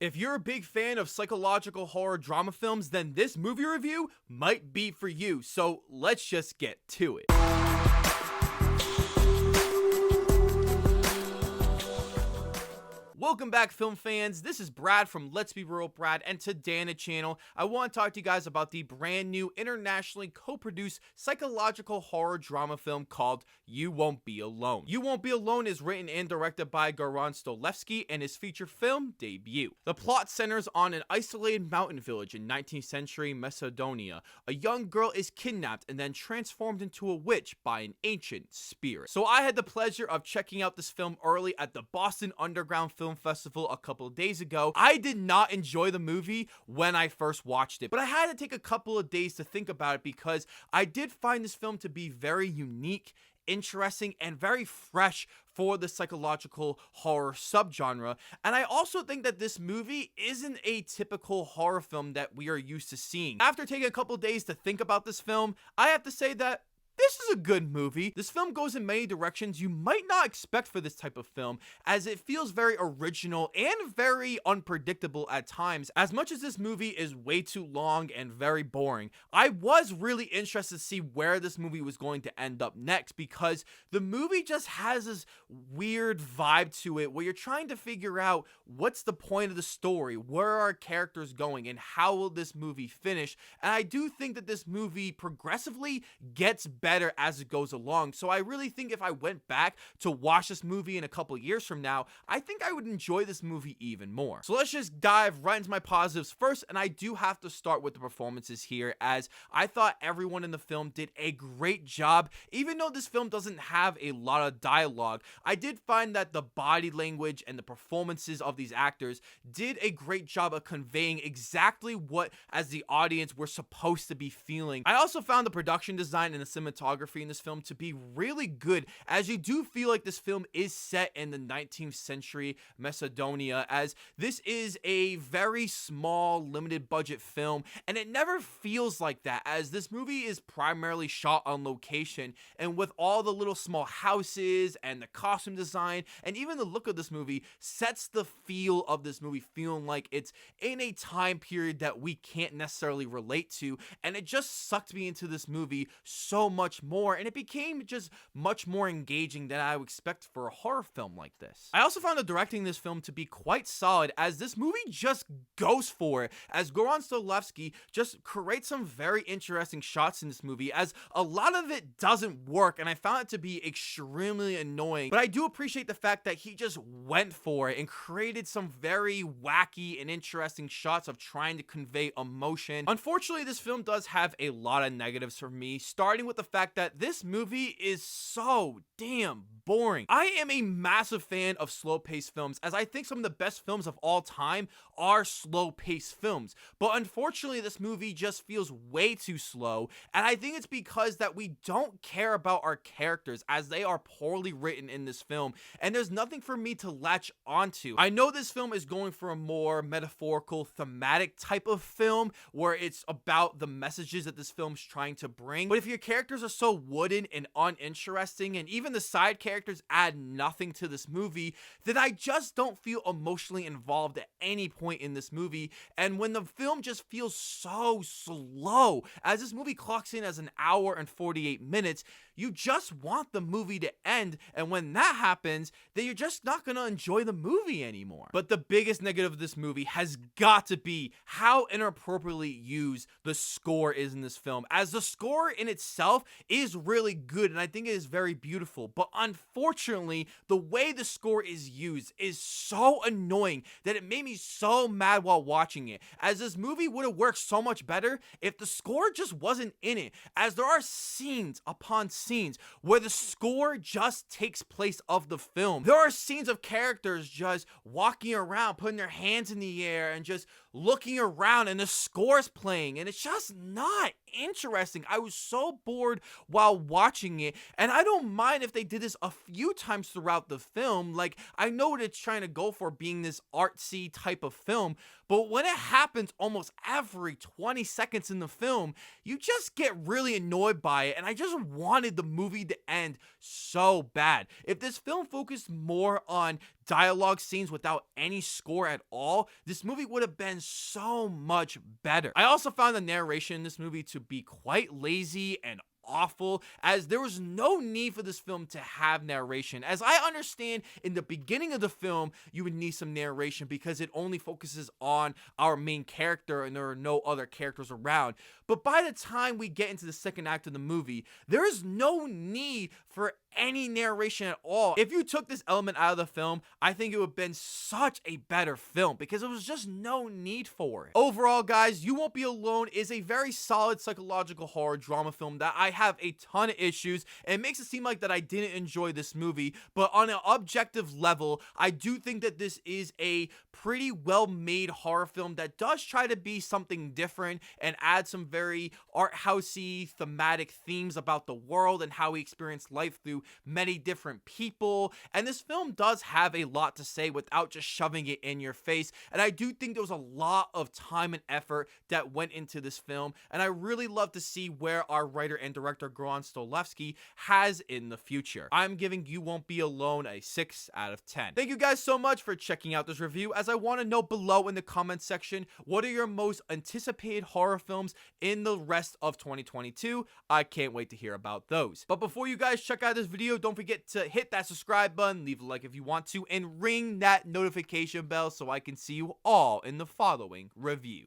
If you're a big fan of psychological horror drama films, then this movie review might be for you. So let's just get to it. Welcome back, film fans. This is Brad from Let's Be Real Brad, and today on the channel, I want to talk to you guys about the brand new internationally co-produced psychological horror drama film called You Won't Be Alone. You Won't Be Alone is written and directed by Goran Stolevski and his feature film debut. The plot centers on an isolated mountain village in 19th century Macedonia. A young girl is kidnapped and then transformed into a witch by an ancient spirit. So I had the pleasure of checking out this film early at the Boston Underground Film Festival a couple of days ago. I did not enjoy the movie when I first watched it, but I had to take a couple of days to think about it because I did find this film to be very unique, interesting, and very fresh for the psychological horror subgenre. And I also think that this movie isn't a typical horror film that we are used to seeing. After taking a couple of days to think about this film, I have to say that this is a good movie. This film goes in many directions you might not expect for this type of film, as it feels very original and very unpredictable at times. As much as this movie is way too long and very boring, I was really interested to see where this movie was going to end up next, because the movie just has this weird vibe to it where you're trying to figure out what's the point of the story, where are our characters going, and how will this movie finish. And I do think that this movie progressively gets better as it goes along. So I really think if I went back to watch this movie in a couple years from now, I think I would enjoy this movie even more. So let's just dive right into my positives first, and I do have to start with the performances here, as I thought everyone in the film did a great job. Even though this film doesn't have a lot of dialogue, I did find that the body language and the performances of these actors did a great job of conveying exactly what, as the audience, we're supposed to be feeling. I also found the production design and the cinematography in this film to be really good, as you do feel like this film is set in the 19th century Macedonia, as this is a very small, limited budget film, and it never feels like that, as this movie is primarily shot on location, and with all the little small houses and the costume design and even the look of this movie sets the feel of this movie feeling like it's in a time period that we can't necessarily relate to, and it just sucked me into this movie so much more, and it became just much more engaging than I would expect for a horror film like this. I also found the directing in this film to be quite solid, as this movie just goes for it, as Goran Stolevski just creates some very interesting shots in this movie, as a lot of it doesn't work, and I found it to be extremely annoying, but I do appreciate the fact that he just went for it and created some very wacky and interesting shots of trying to convey emotion. Unfortunately, this film does have a lot of negatives for me, starting with the fact that this movie is so damn boring. I am a massive fan of slow-paced films, as I think some of the best films of all time are slow-paced films, but unfortunately this movie just feels way too slow, and I think it's because that we don't care about our characters, as they are poorly written in this film, and there's nothing for me to latch onto. I know this film is going for a more metaphorical, thematic type of film, where it's about the messages that this film's trying to bring, but if your characters are so wooden and uninteresting, and even the side characters add nothing to this movie, then I just don't feel emotionally involved at any point in this movie. And when the film just feels so slow, as this movie clocks in as an hour and 48 minutes, you just want the movie to end, and when that happens, then you're just not gonna enjoy the movie anymore. But the biggest negative of this movie has got to be how inappropriately used the score is in this film, as the score in itself is really good, and I think it is very beautiful, but unfortunately, the way the score is used is so annoying that it made me so mad while watching it, as this movie would have worked so much better if the score just wasn't in it, as there are scenes upon scenes where the score just takes place of the film. There are scenes of characters just walking around, putting their hands in the air and just looking around, and the score's playing, and it's just not interesting. I was so bored while watching it. And I don't mind if they did this a few times throughout the film. Like, I know what it's trying to go for, being this artsy type of film, but when it happens almost every 20 seconds in the film, you just get really annoyed by it, and I just wanted the movie to end so bad. If this film focused more on dialogue scenes without any score at all, this movie would have been so much better. I also found the narration in this movie to be quite lazy and awful, as there was no need for this film to have narration. As I understand, in the beginning of the film, you would need some narration because it only focuses on our main character and there are no other characters around. But by the time we get into the second act of the movie, there is no need for any narration at all. If you took this element out of the film, I think it would have been such a better film because there was just no need for it. Overall, guys, You Won't Be Alone is a very solid psychological horror drama film that I have a ton of issues, and it makes it seem like that I didn't enjoy this movie, but on an objective level, I do think that this is a pretty well-made horror film that does try to be something different and add some very art housey thematic themes about the world and how we experience life through many different people. And this film does have a lot to say without just shoving it in your face, and I do think there was a lot of time and effort that went into this film, and I really love to see where our writer and director Goran Stolevsky has in the future. I'm giving You Won't Be Alone a 6 out of 10. Thank you guys so much for checking out this review. As I want to know below in the comment section, what are your most anticipated horror films in the rest of 2022? I can't wait to hear about those. But before you guys check out this video, don't forget to hit that subscribe button, leave a like if you want to, and ring that notification bell so I can see you all in the following review.